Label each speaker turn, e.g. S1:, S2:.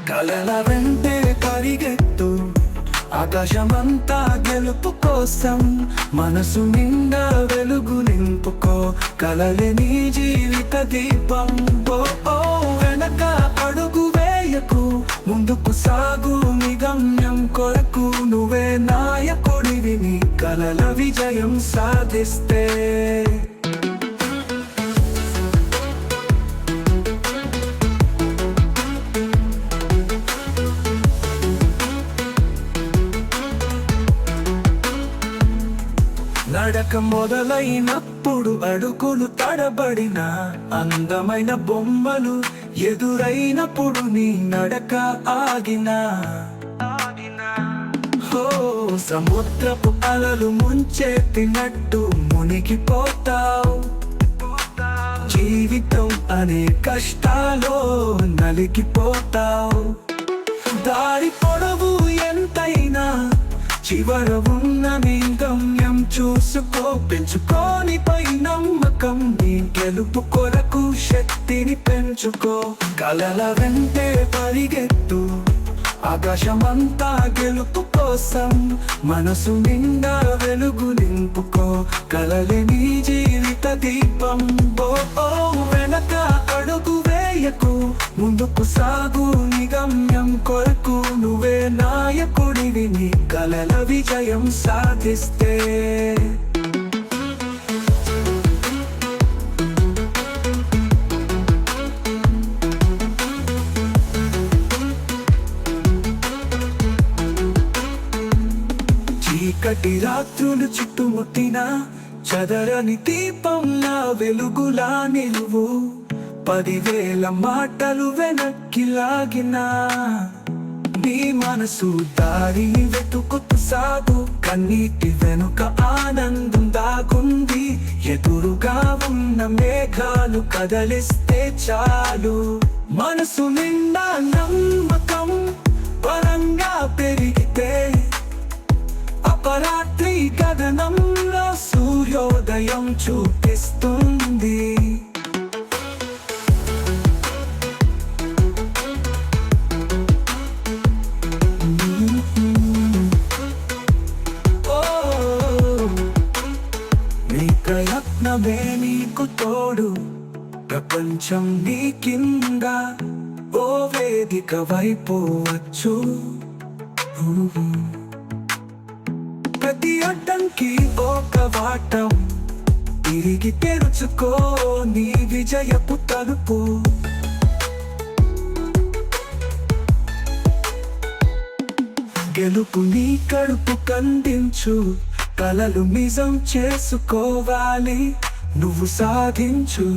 S1: కలల వెంటే పరిగెత్తు, ఆకాశమంతా గెలుపు కోసం, మనసు నిండా వెలుగు నింపుకో, కలలే నీ జీవిత దీపం. ఓ వెనక అడుగు వేయకు, ముందుకు సాగు నీ గమ్యం కొరకు, నువ్వే నాయకుడివి నీ కలల విజయం సాధిస్తే. నడక మొదలైనప్పుడు అడుగులు తడబడిన, అందమైన బొమ్మలు ఎదురైనప్పుడు నీ నడక ఆగినా, సముద్రపు అలలు ముంచెత్తినట్టు మునిగిపోతావు, జీవితం అనే కష్టాలో నలిగిపోతావు. దారి పొడవు ఎంతైనా చివర ఉన్న నీ గమ్యం చూసుకో, పెంచుకోని పై నమ్మకం, నీ గెలుపు కొరకు శక్తిని పెంచుకో. కలల వెంటే పరిగెత్తు, ఆకాశమంతా గెలుపు కోసం, మనసు నిండా వెలుగు నింపుకో, కలలే నీ జీవిత దీపం. ఓ వెనక అడుగు వేయకు, ముందుకు సాగు నీ గమ్యం కొరకు, నువ్వే నాయకుడివి నీ కలల విజయం సాధిస్తే. చీకటి రాత్రులు చుట్టుముట్టిన, చదరని దీపంలా వెలుగులా నిలువు, 10,000 మాటలు వెనక్కి లాగినా, నీ మనసు దారి వెతుకుతూ సాగు, కన్నీటి వెనుక ఆనందం దాగుంది, ఎదురుగా ఉన్న మేఘాలు కదలిస్తే చాలు, మనసు నిండా నమ్మకం బలంగా పెరిగితే, అపరాత్రి గగనంలో సూర్యోదయం చూపిస్తుంది. నీ ప్రయత్నమే నీకు తోడు, ప్రపంచం నీ కింద ఓ వేదిక వైపోవచ్చు. ప్రతి అడ్డంకి ఒక వాటం, తిరిగి తెరుచుకో నీ విజయపు తలుపు. గెలుపు నీ కడుపు కందించు, కలలు నిజం చేసుకోవాలి, నువ్వు సాధించు.